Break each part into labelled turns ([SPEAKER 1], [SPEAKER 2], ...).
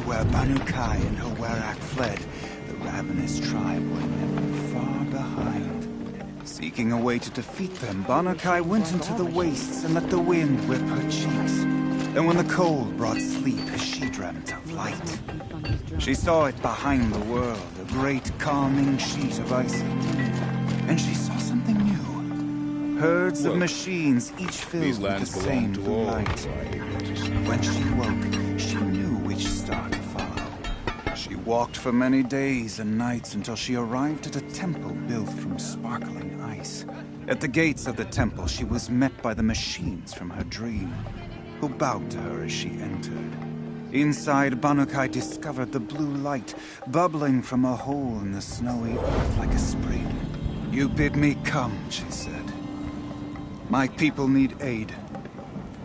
[SPEAKER 1] everywhere Banu Kai and her Werak fled, the ravenous tribe were never far behind. Seeking a way to defeat them, Banu Kai went into the wastes and let the wind whip her cheeks. And when the cold brought sleep, she dreamt of light. She saw it behind the world, a great calming sheet of ice. And she saw something new. Herds of machines, each filled with the same blue light. When she woke, she knew which star to follow. She walked for many days and nights until she arrived at a temple built from sparkling ice. At the gates of the temple, she was met by the machines from her dream, who bowed to her as she entered. Inside, Banu Kai discovered the blue light bubbling from a hole in the snowy earth like a spring. "You bid me come," she said. "My people need aid.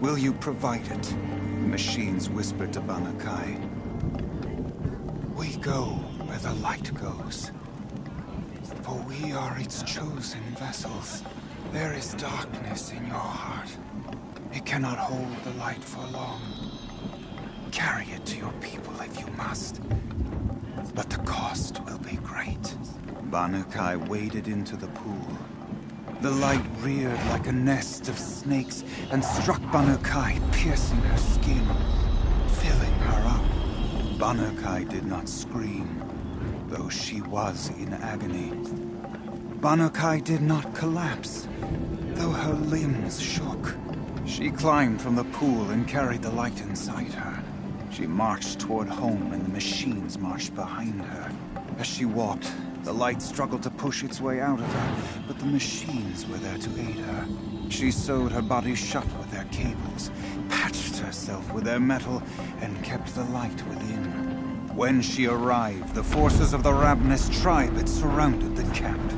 [SPEAKER 1] Will you provide it?" The machines whispered to Banu Kai. "We go where the light goes, for we are its chosen vessels. There is darkness in your heart. It cannot hold the light for long. Carry it to your people if you must, but the cost will be great." Banu Kai waded into the pool. The light reared like a nest of snakes and struck Banu Kai, piercing her skin, filling her up. Banu Kai did not scream, though she was in agony. Banu Kai did not collapse, though her limbs shook. She climbed from the pool and carried the light inside her. She marched toward home, and the machines marched behind her. As she walked, the light struggled to push its way out of her, but the machines were there to aid her. She sewed her body shut with their cables, patched herself with their metal, and kept the light within. When she arrived, the forces of the ravenous tribe had surrounded the camp.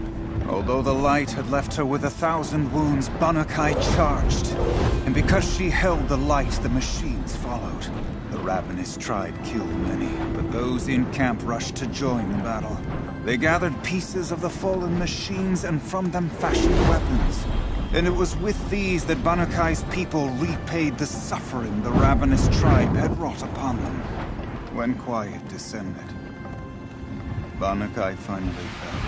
[SPEAKER 1] Although the light had left her with 1,000 wounds, Banu Kai charged. And because she held the light, the machines followed. The ravenous tribe killed many, but those in camp rushed to join the battle. They gathered pieces of the fallen machines and from them fashioned weapons. And it was with these that Banu Kai's people repaid the suffering the ravenous tribe had wrought upon them. When quiet descended, Banu Kai finally fell.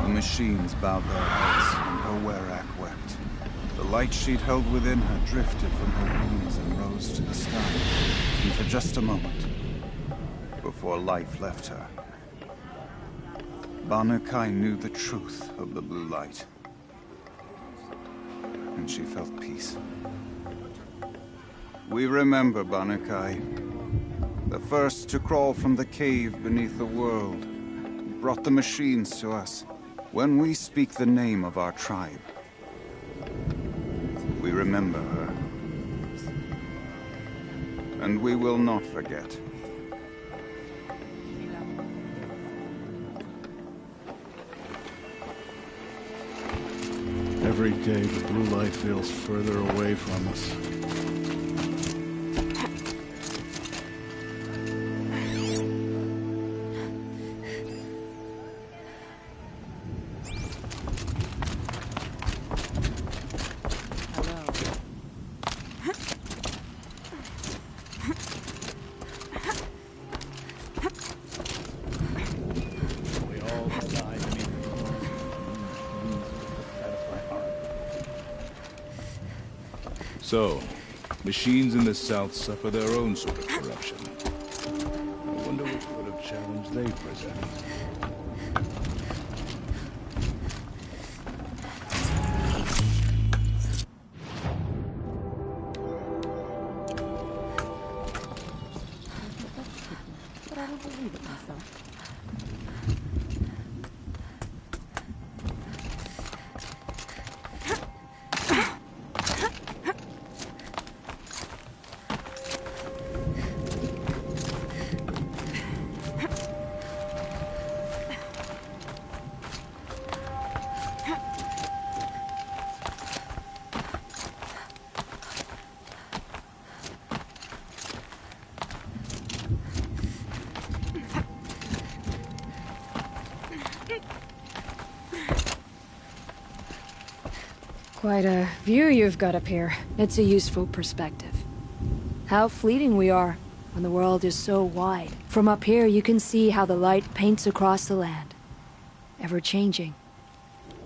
[SPEAKER 1] The machines bowed their heads, and her Werak wept. The light she'd held within her drifted from her wounds and rose to the sky, and for just a moment, before life left her, Banu Kai knew the truth of the blue light, and she felt peace. We remember Banu Kai, the first to crawl from the cave beneath the world, brought the machines to us. When we speak the name of our tribe, we remember her. And we will not forget.
[SPEAKER 2] Every day the blue light feels further away from us.
[SPEAKER 3] So, machines in the south suffer their own sort of corruption. I wonder what sort of challenge they present.
[SPEAKER 4] Quite a view you've got up here. It's a useful perspective. How fleeting we are. when the world is so wide. From up here, you can see how the light paints across the land, ever changing.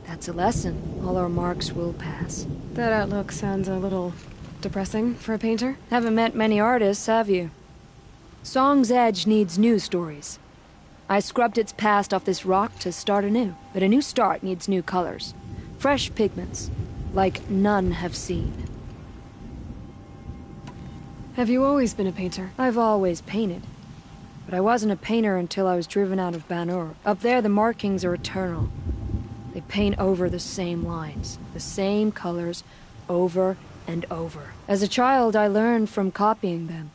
[SPEAKER 4] That's a lesson. All our marks will pass.
[SPEAKER 5] That outlook sounds a little depressing for a painter.
[SPEAKER 4] Haven't met many artists, have you? Song's Edge needs new stories. I scrubbed its past off this rock to start anew, but a new start needs new colors. Fresh pigments, like none have seen.
[SPEAKER 5] Have you always been a painter?
[SPEAKER 4] I've always painted. But I wasn't a painter until I was driven out of Banur. Up there, the markings are eternal. They paint over the same lines, the same colors, over and over. As a child, I learned from copying them.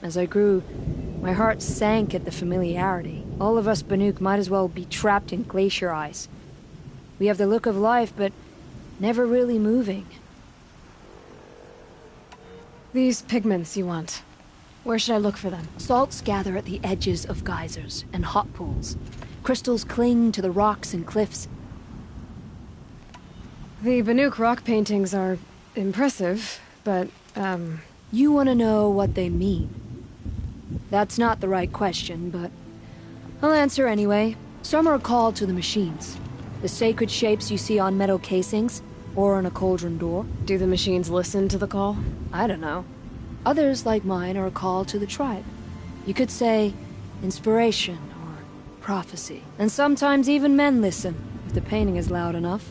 [SPEAKER 4] As I grew, my heart sank at the familiarity. All of us Banuk might as well be trapped in glacier ice. We have the look of life, but never really moving.
[SPEAKER 5] These pigments you want. Where should I look for them?
[SPEAKER 4] Salts gather at the edges of geysers and hot pools. Crystals cling to the rocks and cliffs.
[SPEAKER 5] The Banuk rock paintings are impressive, but,
[SPEAKER 4] You want to know what they mean. That's not the right question, but I'll answer anyway. Some are called to the machines. The sacred shapes you see on metal casings, or on a cauldron door.
[SPEAKER 5] Do the machines listen to the call?
[SPEAKER 4] I don't know. Others, like mine, are called to the tribe. You could say inspiration or prophecy. And sometimes even men listen, if the painting is loud enough.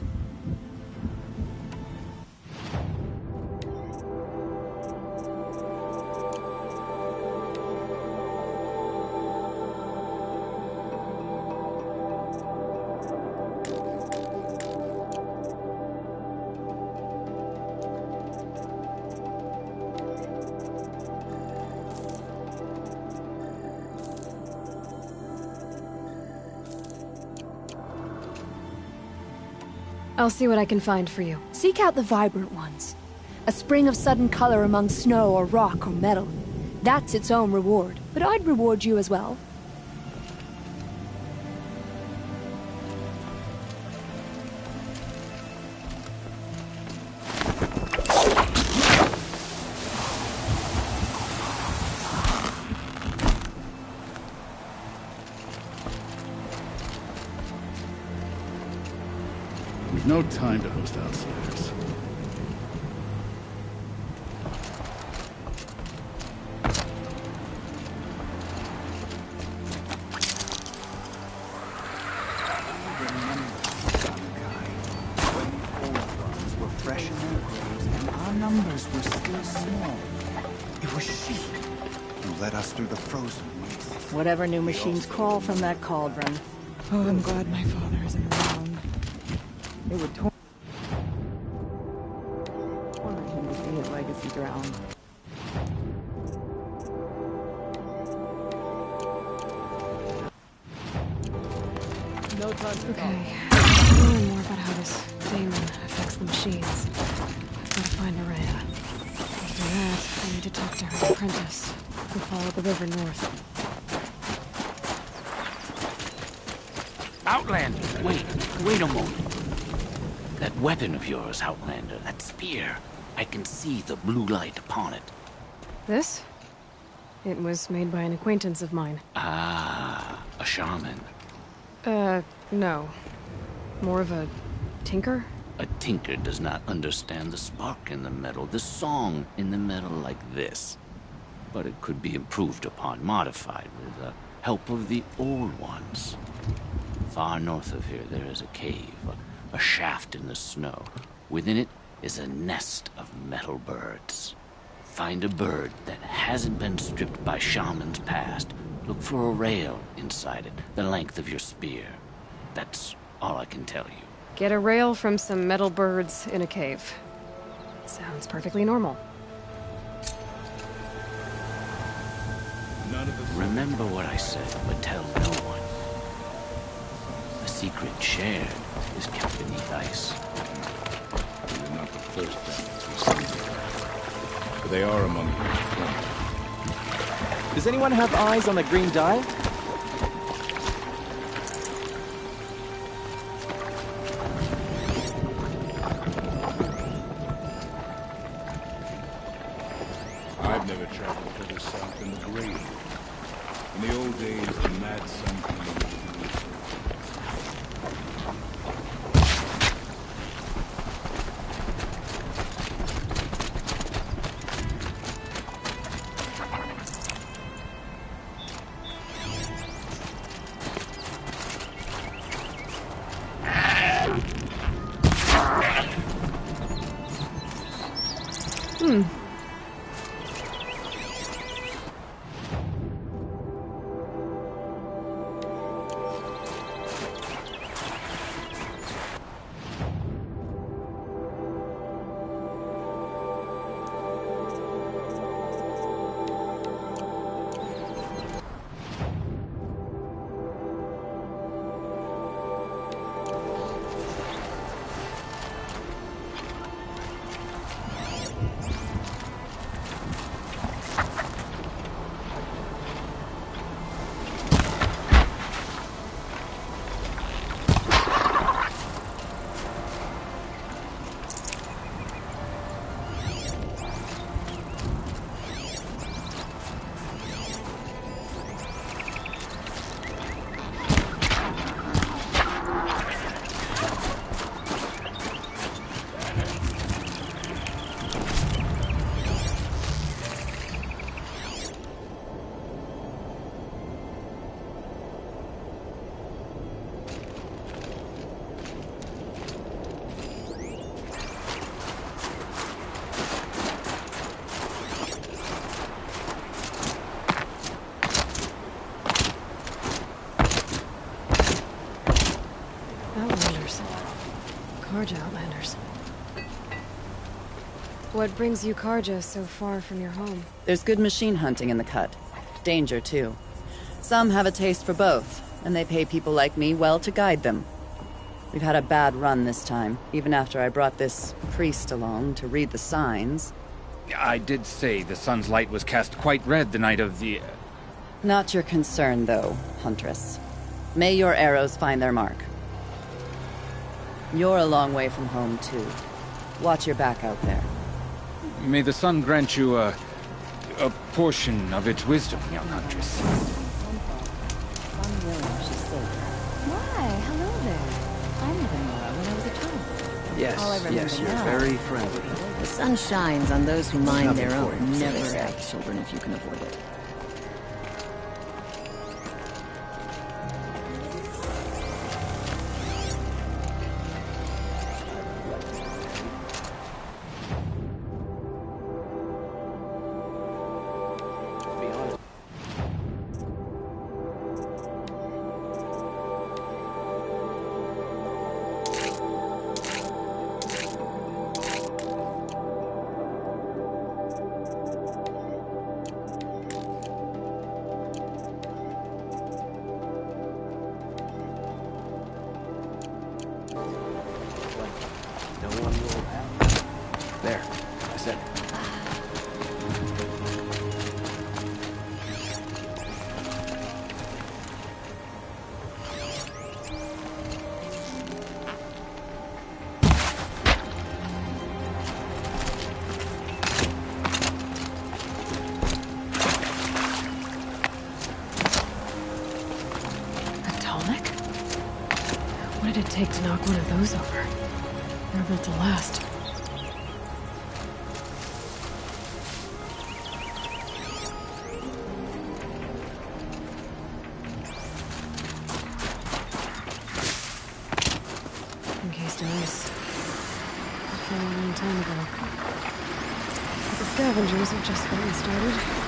[SPEAKER 5] I'll see what I can find for you.
[SPEAKER 4] Seek out the vibrant ones. A spring of sudden color among snow or rock or metal. That's its own reward. But I'd reward you as well.
[SPEAKER 2] We've no time to host outsiders.
[SPEAKER 1] Fresh in their graves, and our numbers were still small. It was she who led us through the frozen wastes.
[SPEAKER 6] Whatever new machines crawl from that cauldron.
[SPEAKER 7] Oh, I'm glad my father isn't around. It would torment him to see his legacy drown.
[SPEAKER 6] No time to
[SPEAKER 5] Okay. Learn more about how this demon affects the machines. I've got to find Araya. After that, I need to talk to her apprentice. We'll follow the river north.
[SPEAKER 8] Outlander, wait a moment. That weapon of yours, Outlander, that spear. I can see the blue light upon it.
[SPEAKER 5] This? It was made by an acquaintance of mine.
[SPEAKER 8] Ah, a shaman.
[SPEAKER 5] No. More of a tinker?
[SPEAKER 8] A tinker does not understand the spark in the metal, the song in the metal like this. But it could be improved upon, modified with the help of the old ones. Far north of here, there is a cave, a shaft in the snow. Within it is a nest of metal birds. Find a bird that hasn't been stripped by shamans past. Look for a rail inside it, the length of your spear. That's all I can tell you.
[SPEAKER 5] Get a rail from some metal birds in a cave. Sounds perfectly normal.
[SPEAKER 3] None of us.
[SPEAKER 8] Remember what I said, but tell no one. The secret shared is kept beneath ice.
[SPEAKER 3] These are not the first bandits we've seen here. But they are among the most friendly.
[SPEAKER 9] Does anyone have eyes on the green dye?
[SPEAKER 3] I've never traveled to this side. deep in the grave. In the old days, the mad sun king.
[SPEAKER 5] Karja Outlanders. What brings you Karja so far from your home?
[SPEAKER 10] There's good machine hunting in the cut. Danger, too. Some have a taste for both, and they pay people like me well to guide them. We've had a bad run this time, even after I brought this priest along to read the signs.
[SPEAKER 11] I did say the sun's light was cast quite red the night of the...
[SPEAKER 10] Not your concern, though, Huntress. May your arrows find their mark. You're a long way from home, too. Watch your back out there.
[SPEAKER 11] May the sun grant you a portion of its wisdom, young Huntress.
[SPEAKER 12] Why, hello there. I never knew her when I was a child.
[SPEAKER 13] Yes, you're very friendly.
[SPEAKER 12] The sun shines on those who mind
[SPEAKER 13] Nothing
[SPEAKER 12] their
[SPEAKER 13] for
[SPEAKER 12] own.
[SPEAKER 13] you,
[SPEAKER 12] Never
[SPEAKER 13] so they
[SPEAKER 12] have children if you can avoid it.
[SPEAKER 13] There, I said it.
[SPEAKER 5] Atomic? What did it take to knock one of those over? They're built to last. Encased in ice. I fell a long time ago. But the scavengers have just gotten started.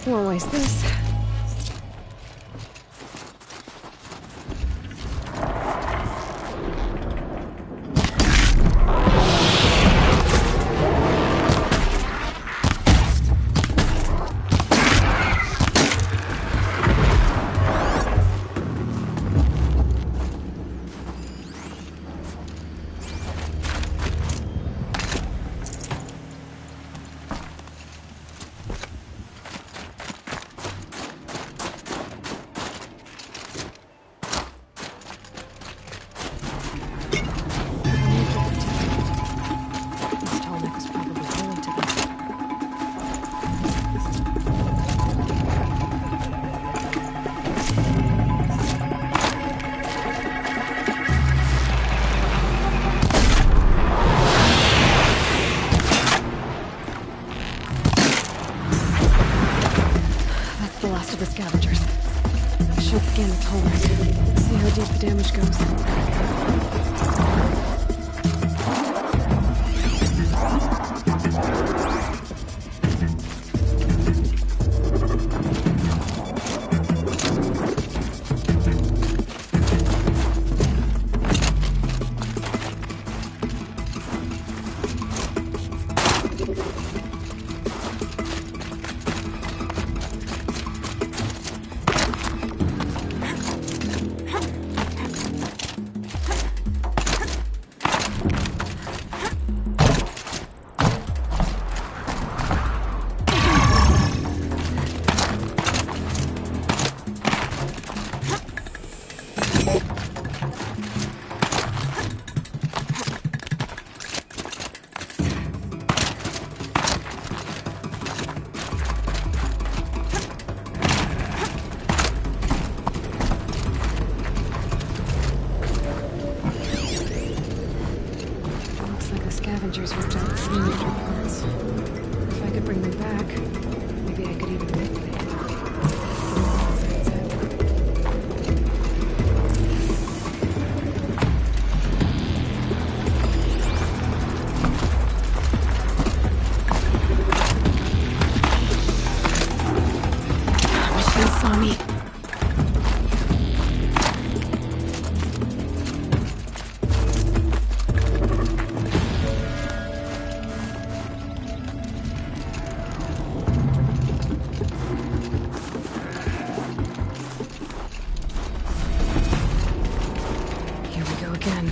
[SPEAKER 5] Won't waste this. The scavengers. I should scan the tollers. See how deep the damage goes. Scavengers ripped out the major parts. If I could bring them back, maybe I could even liquidate them. Machine saw me. Again.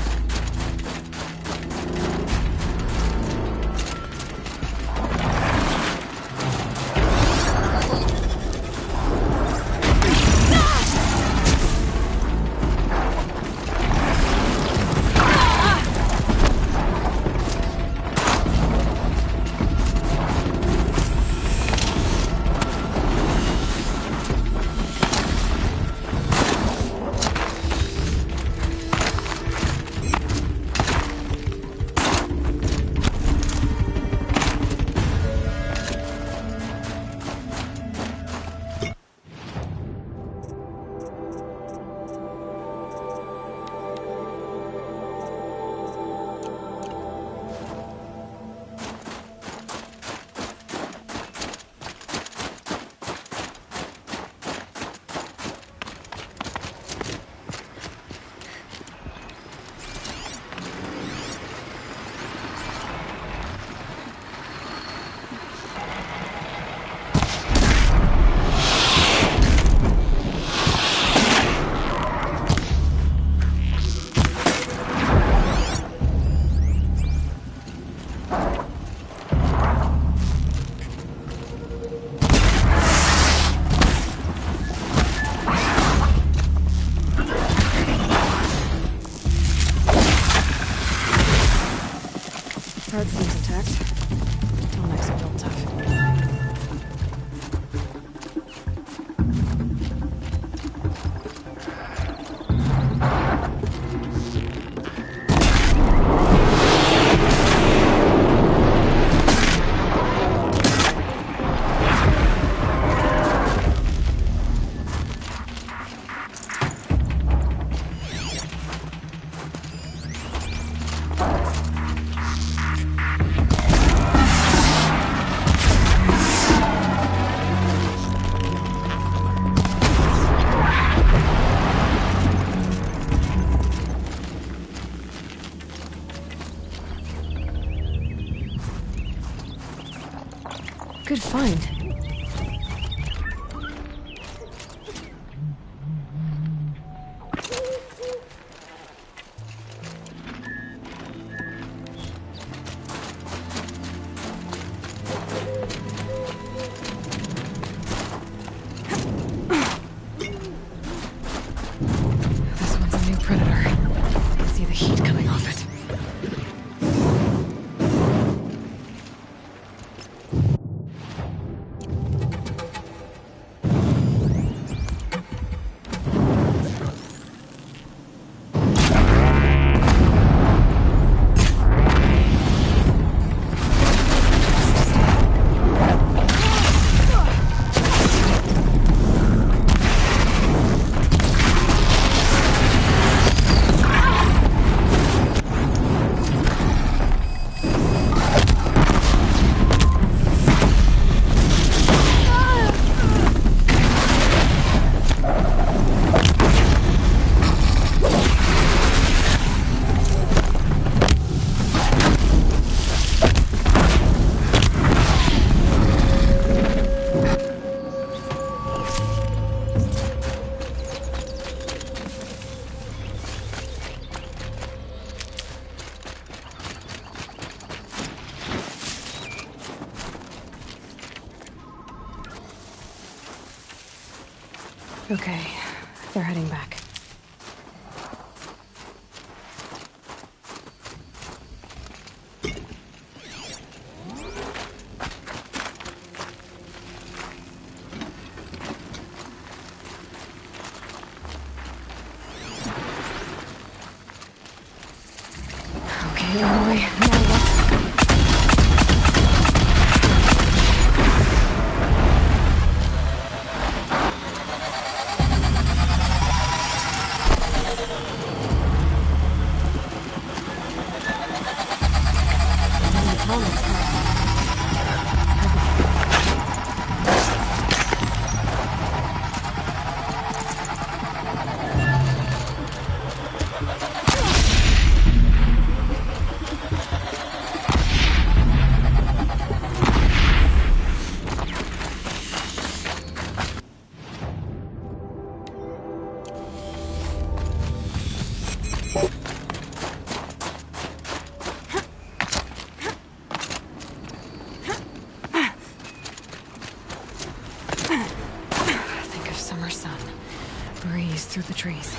[SPEAKER 5] Good find. This one's a new predator. I can see the heat coming off it. Okay, they're heading back. Okay, Aloy, now what? Think of summer sun. Breeze through the trees.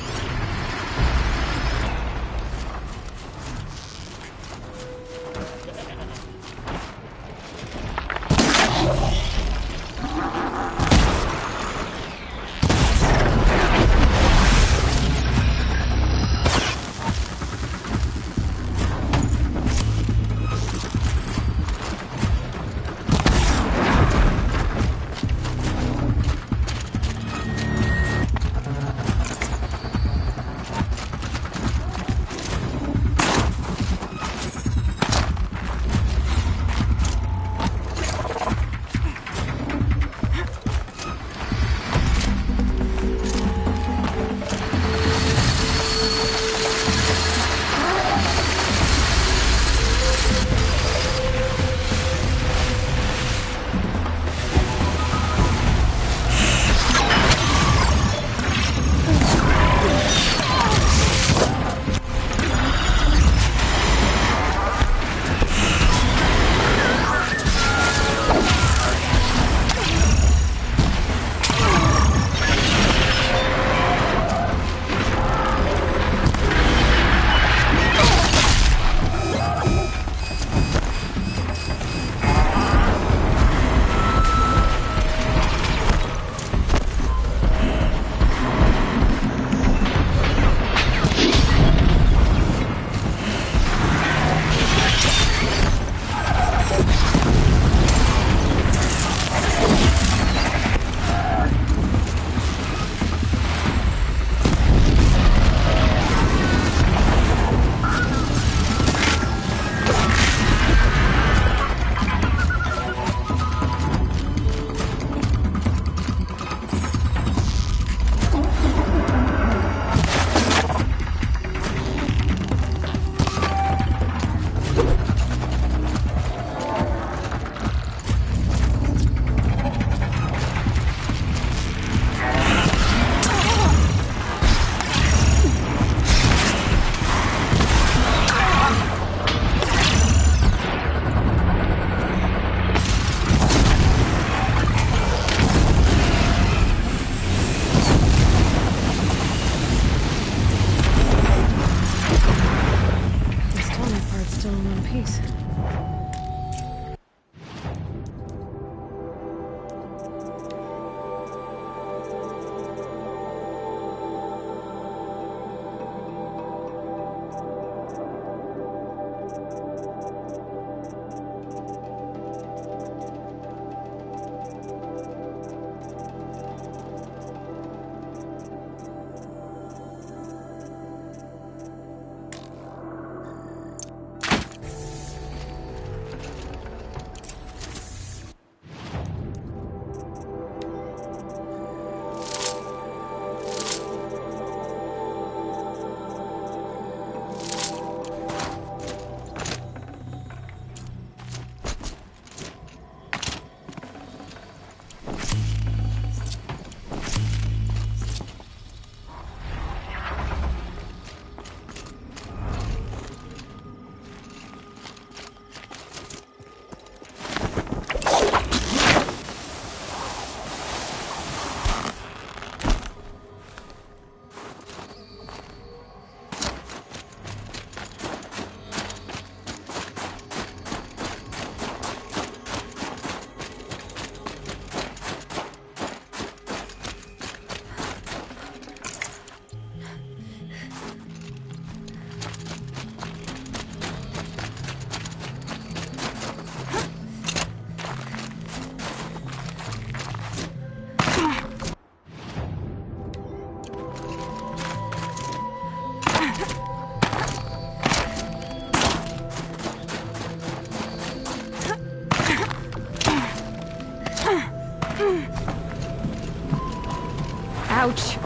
[SPEAKER 5] Ouch.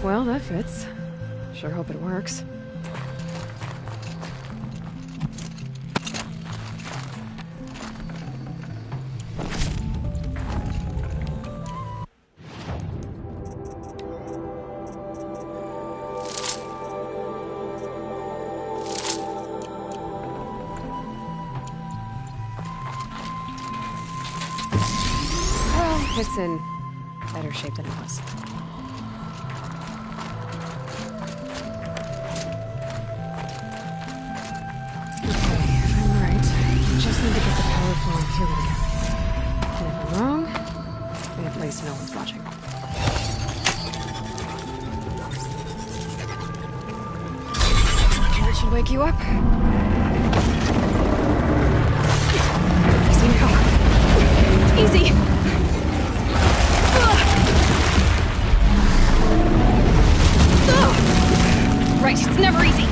[SPEAKER 5] Well, that fits. Sure hope it works. Well, it's in better shape than it was. Just need to get the power flowing through it again. And if I'm wrong, at least no one's watching. That should wake you up. Easy now. Easy! Right, it's never easy.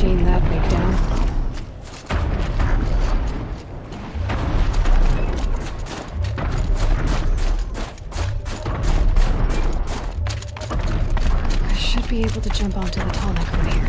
[SPEAKER 5] That big down. I should be able to jump onto the tall neck from here.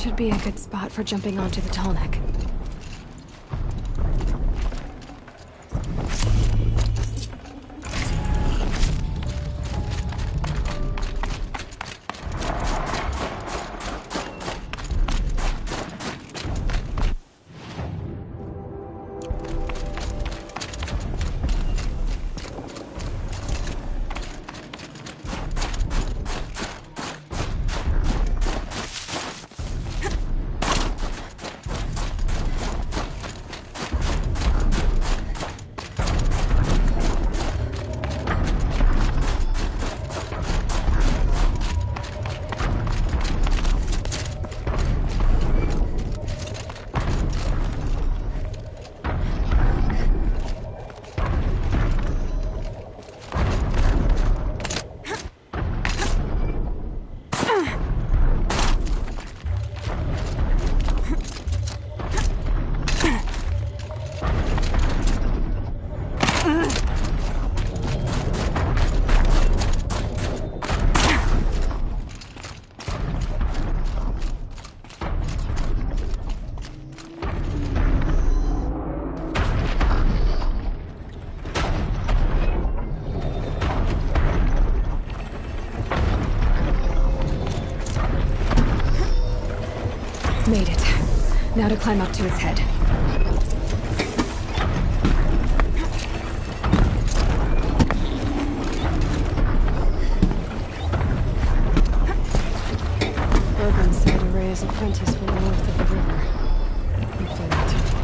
[SPEAKER 5] Should be a good spot for jumping onto the tall neck. Made it. Now to climb up to its head. Bergman said Araya's apprentice were north of the river. Hopefully not too far.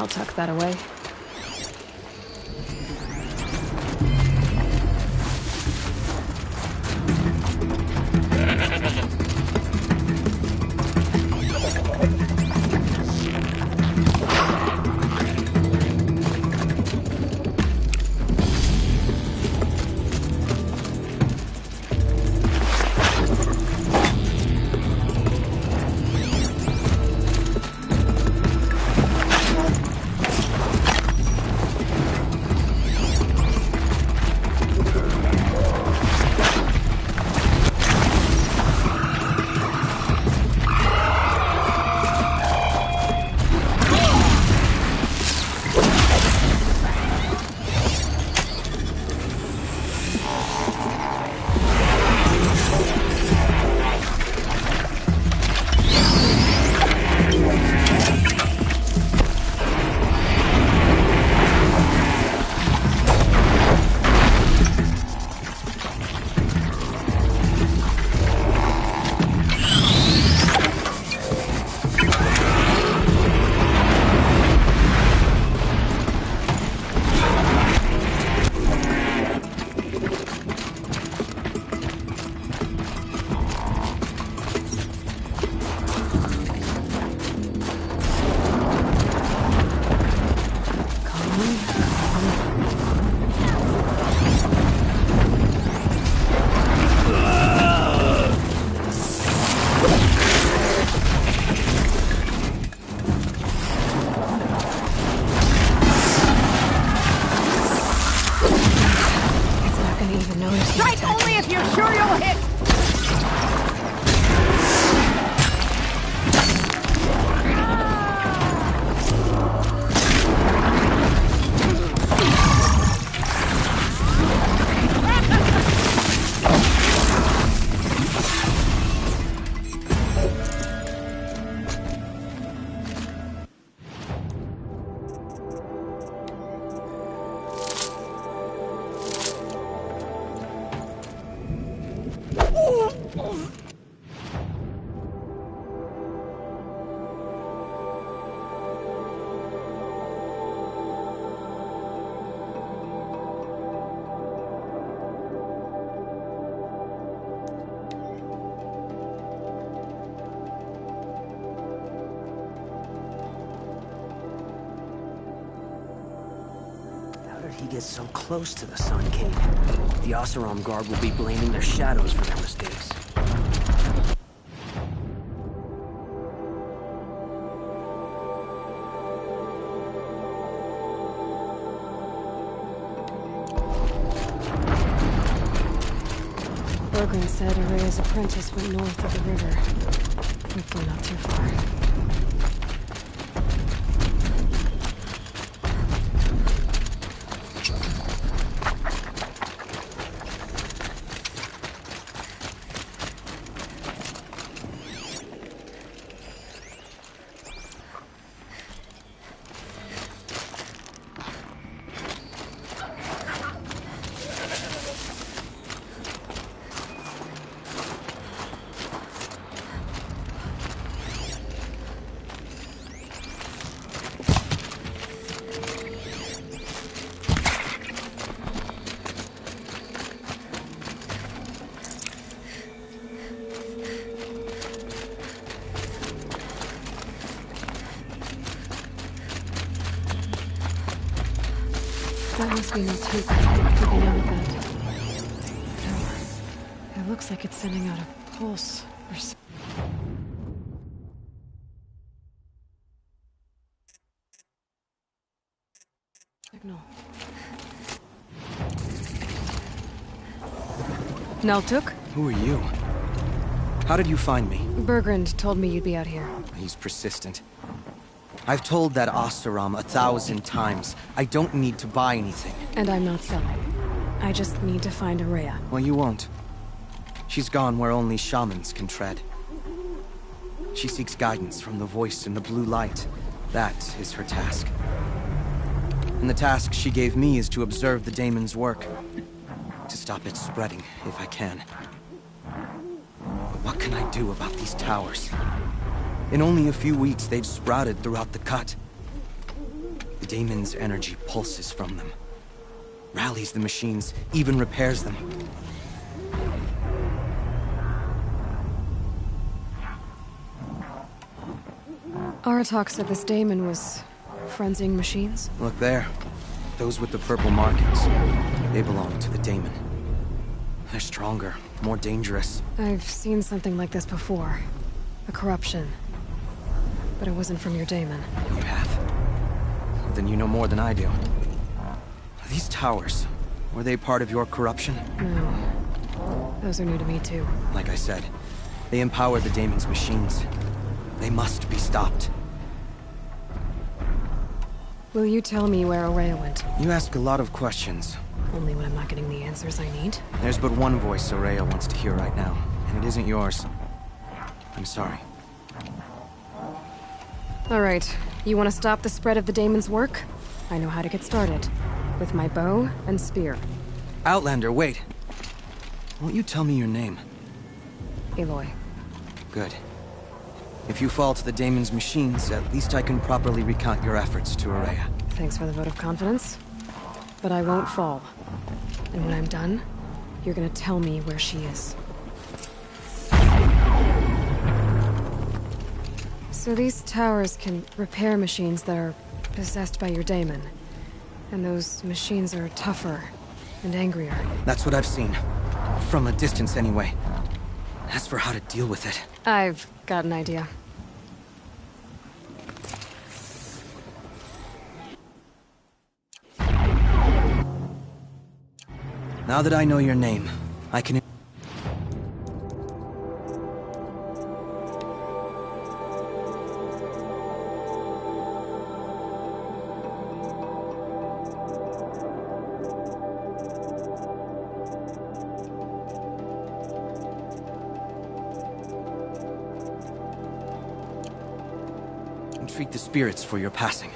[SPEAKER 5] I'll tuck that away.
[SPEAKER 14] Strike only if you're sure you'll hit!
[SPEAKER 13] He gets so close to the Sun King. The Oseram Guard will be blaming their shadows for their mistakes.
[SPEAKER 5] Bergren said Araya's apprentice went north of the river. Hopefully not too far. That must be Maltuk, keeping out of that. No, it looks like it's sending out a pulse or something. Signal. Naltuk?
[SPEAKER 13] Who are you? How did you find me?
[SPEAKER 5] Bergrand told me you'd be out here.
[SPEAKER 13] He's persistent. I've told that Oseram 1,000 times. I don't need to buy anything.
[SPEAKER 5] And I'm not selling. I just need to find Araya.
[SPEAKER 13] Well, you won't. She's gone where only shamans can tread. She seeks guidance from the voice in the blue light. That is her task. And the task she gave me is to observe the daemon's work. To stop it spreading, if I can. But what can I do about these towers? In only a few weeks, they've sprouted throughout the cut. The daemon's energy pulses from them. Rallies the machines, even repairs them.
[SPEAKER 5] Aratok said this daemon was frenzying machines?
[SPEAKER 13] Look there. Those with the purple markings. They belong to the daemon. They're stronger, more dangerous.
[SPEAKER 5] I've seen something like this before. A corruption. But it wasn't from your daemon.
[SPEAKER 13] You have? Then you know more than I do. These towers, were they part of your corruption?
[SPEAKER 5] No. Those are new to me too.
[SPEAKER 13] Like I said, they empower the daemon's machines. They must be stopped.
[SPEAKER 5] Will you tell me where Aurea went?
[SPEAKER 13] You ask a lot of questions.
[SPEAKER 5] Only when I'm not getting the answers I need.
[SPEAKER 13] There's but one voice Aurea wants to hear right now, and it isn't yours. I'm sorry.
[SPEAKER 5] Alright, you want to stop the spread of the daemon's work? I know how to get started. With my bow and spear.
[SPEAKER 13] Outlander, wait. Won't you tell me your name?
[SPEAKER 5] Aloy.
[SPEAKER 13] Good. If you fall to the daemon's machines, at least I can properly recount your efforts to Aurea.
[SPEAKER 5] Thanks for the vote of confidence. But I won't fall. And when I'm done, you're gonna tell me where she is. So these towers can repair machines that are possessed by your daemon. And those machines are tougher and angrier.
[SPEAKER 13] That's what I've seen. From a distance, anyway. As for how to deal with it...
[SPEAKER 5] I've got an idea.
[SPEAKER 13] Now that I know your name, I can... entreat the spirits for your passing.